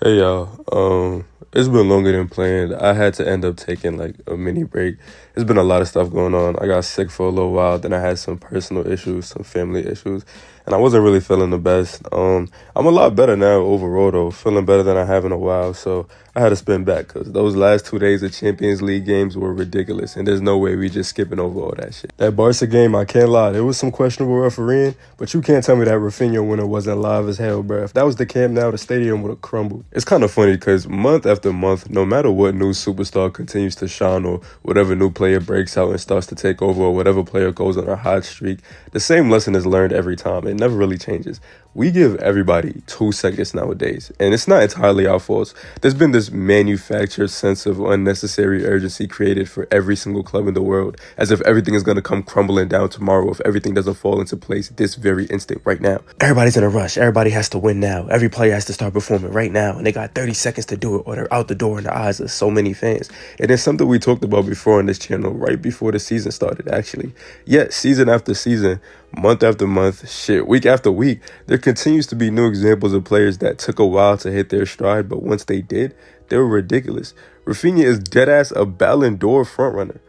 Hey y'all, it's been longer than planned. I had to end up taking like a mini break. There's been a lot of stuff going on. I got sick for a little while, then I had some personal issues, some family issues, and I wasn't really feeling the best. I'm a lot better now overall though, feeling better than I have in a while. So I had to spin back because those last 2 days of Champions League games were ridiculous, and there's no way we just skipping over all that shit. That Barca game, I can't lie, there was some questionable refereeing, but you can't tell me that Raphinha winner wasn't live as hell, bro. If that was the Camp Nou, the stadium would have crumbled. It's kind of funny because month after month, no matter what new superstar continues to shine or whatever new player breaks out and starts to take over or whatever player goes on a hot streak, the same lesson is learned every time. It never really changes. We give everybody 2 seconds nowadays, and it's not entirely our fault. There's been this manufactured sense of unnecessary urgency created for every single club in the world, as if everything is going to come crumbling down tomorrow if everything doesn't fall into place this very instant right now. Everybody's in a rush. Everybody has to win now. Every player has to start performing right now, and they got 30 seconds to do it, or they're out the door in the eyes of so many fans. And it's something we talked about before on this channel, right before the season started, actually. Yet, season after season, month after month, shit, week after week, there continues to be new examples of players that took a while to hit their stride, but once they did, they were ridiculous. Raphinha is deadass a Ballon d'Or frontrunner.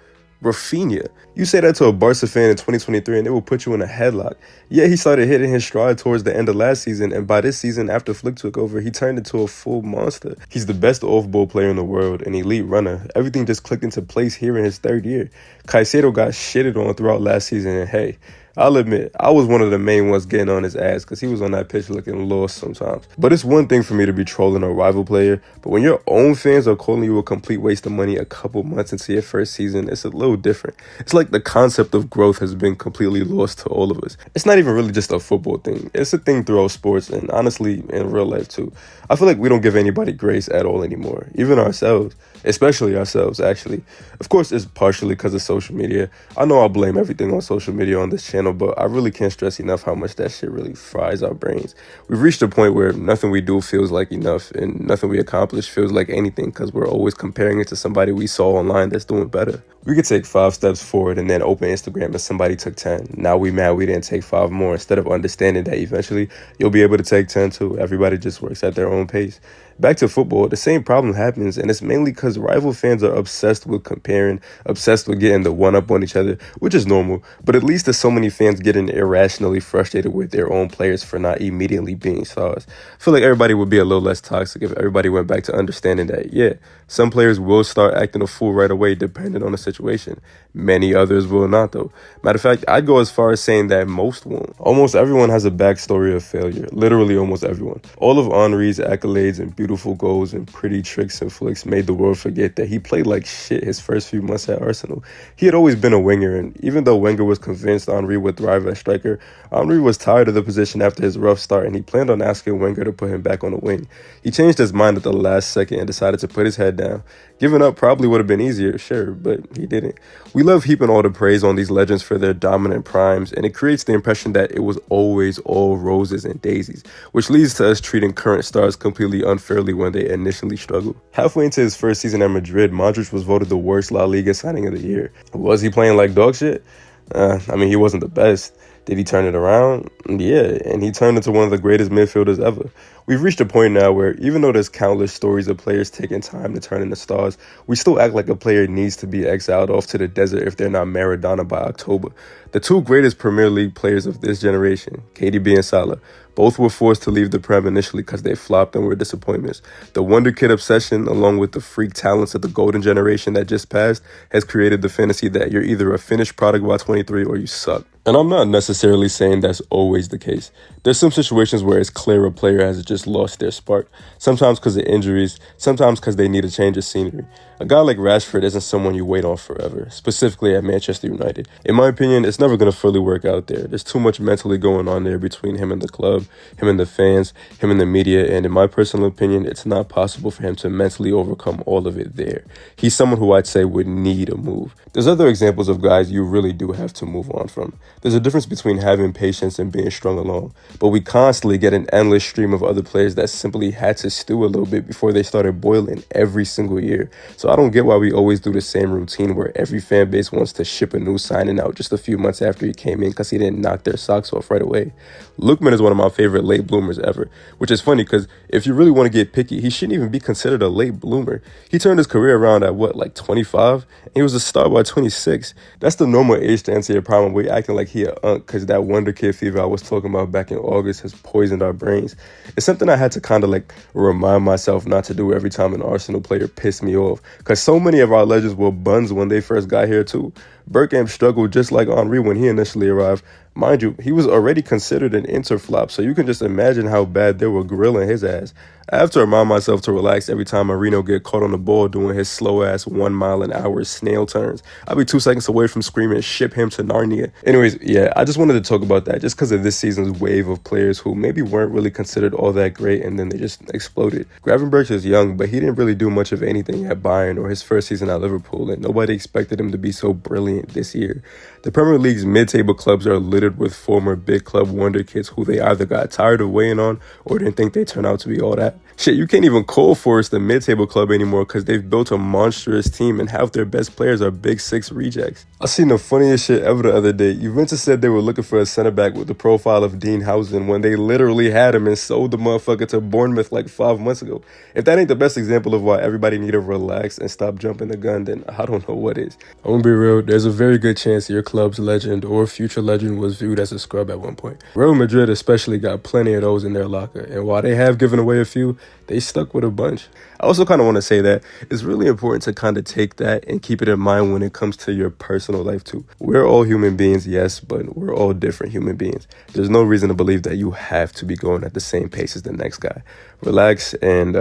Raphinha. You say that to a Barca fan in 2023 and they will put you in a headlock. Yeah, he started hitting his stride towards the end of last season, and by this season, after Flick took over, he turned into a full monster. He's the best off-ball player in the world, an elite runner. Everything just clicked into place here in his third year. Caicedo got shitted on throughout last season, and hey, I'll admit, I was one of the main ones getting on his ass because he was on that pitch looking lost sometimes. But it's one thing for me to be trolling a rival player, but when your own fans are calling you a complete waste of money a couple months into your first season, it's a little different. It's like the concept of growth has been completely lost to all of us. It's not even really just a football thing. It's a thing throughout sports and honestly in real life too. I feel like we don't give anybody grace at all anymore, even ourselves, especially ourselves actually. Of course, it's partially because of social media. I know I blame everything on social media on this channel, but I really can't stress enough how much that shit really fries our brains. We've reached a point where nothing we do feels like enough and nothing we accomplish feels like anything because we're always comparing it to somebody we saw online that's doing better. We could take 5 steps forward and then open Instagram and somebody took 10. Now we mad we didn't take 5 more instead of understanding that eventually you'll be able to take 10 too. Everybody just works at their own pace. Back to football, the same problem happens, and it's mainly because rival fans are obsessed with comparing, obsessed with getting the one-up on each other, which is normal, but at least there's so many fans getting irrationally frustrated with their own players for not immediately being stars. I feel like everybody would be a little less toxic if everybody went back to understanding that, yeah, some players will start acting a fool right away depending on the situation. Many others will not, though. Matter of fact, I'd go as far as saying that most won't. Almost everyone has a backstory of failure, literally almost everyone. All of Henry's accolades and beautiful goals and pretty tricks and flicks made the world forget that he played like shit his first few months at Arsenal. He had always been a winger, and even though Wenger was convinced Henry would thrive as striker, Henry was tired of the position after his rough start, and he planned on asking Wenger to put him back on the wing. He changed his mind at the last second and decided to put his head down. Giving up probably would have been easier, sure, but he didn't. We love heaping all the praise on these legends for their dominant primes, and it creates the impression that it was always all roses and daisies, which leads to us treating current stars completely unfairly when they initially struggled. Halfway into his first season at Madrid, Modric was voted the worst La Liga signing of the year. Was he playing like dog shit? He wasn't the best. Did he turn it around? Yeah, and he turned into one of the greatest midfielders ever. We've reached a point now where even though there's countless stories of players taking time to turn into stars, we still act like a player needs to be exiled off to the desert if they're not Maradona by October. The two greatest Premier League players of this generation, KDB and Salah, both were forced to leave the Prem initially because they flopped and were disappointments. The Wonder Kid obsession, along with the freak talents of the golden generation that just passed, has created the fantasy that you're either a finished product by 23 or you suck. And I'm not necessarily saying that's always the case. There's some situations where it's clear a player has just lost their spark. Sometimes because of injuries, sometimes because they need a change of scenery. A guy like Rashford isn't someone you wait on forever, specifically at Manchester United. In my opinion, it's never going to fully work out there. There's too much mentally going on there between him and the club, him and the fans, him and the media, and in my personal opinion, it's not possible for him to mentally overcome all of it there. He's someone who I'd say would need a move. There's other examples of guys you really do have to move on from. There's a difference between having patience and being strung along, but we constantly get an endless stream of other players that simply had to stew a little bit before they started boiling every single year. So I don't get why we always do the same routine where every fan base wants to ship a new signing out just a few months months after he came in because he didn't knock their socks off right away. Lookman is one of my favorite late bloomers ever, which is funny because if you really want to get picky, he shouldn't even be considered a late bloomer. He turned his career around at what, like 25? And he was a star by 26. That's the normal age to answer your problem. We're acting like he a unk because that Wonder Kid fever I was talking about back in August has poisoned our brains. It's something I had to kind of like remind myself not to do every time an Arsenal player pissed me off, because so many of our legends were buns when they first got here too. Bergkamp struggled just like Henry when he initially arrived. Mind you, he was already considered an Inter flop, so you can just imagine how bad they were grilling his ass. I have to remind myself to relax every time Marino get caught on the ball doing his slow-ass 1 mile an hour snail turns. I'll be 2 seconds away from screaming, ship him to Narnia. Anyways, yeah, I just wanted to talk about that just because of this season's wave of players who maybe weren't really considered all that great and then they just exploded. Gravenberch is young, but he didn't really do much of anything at Bayern or his first season at Liverpool, and nobody expected him to be so brilliant this year. The Premier League's mid-table clubs are littered with former big club wonder kids who they either got tired of weighing on or didn't think they turned out to be all that. Shit, you can't even call Forest a mid-table club anymore because they've built a monstrous team and half their best players are Big Six rejects. I seen the funniest shit ever the other day. Juventus said they were looking for a center back with the profile of Dean Housen when they literally had him and sold the motherfucker to Bournemouth like 5 months ago. If that ain't the best example of why everybody need to relax and stop jumping the gun, then I don't know what is. I'm gonna be real, there's a very good chance your club's legend or future legend was viewed as a scrub at one point. Real Madrid especially got plenty of those in their locker, and while they have given away a few, they stuck with a bunch. I also kind of want to say that it's really important to kind of take that and keep it in mind when it comes to your personal life too. We're all human beings, yes, but we're all different human beings. There's no reason to believe that you have to be going at the same pace as the next guy. Relax and,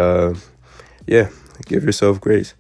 yeah, give yourself grace.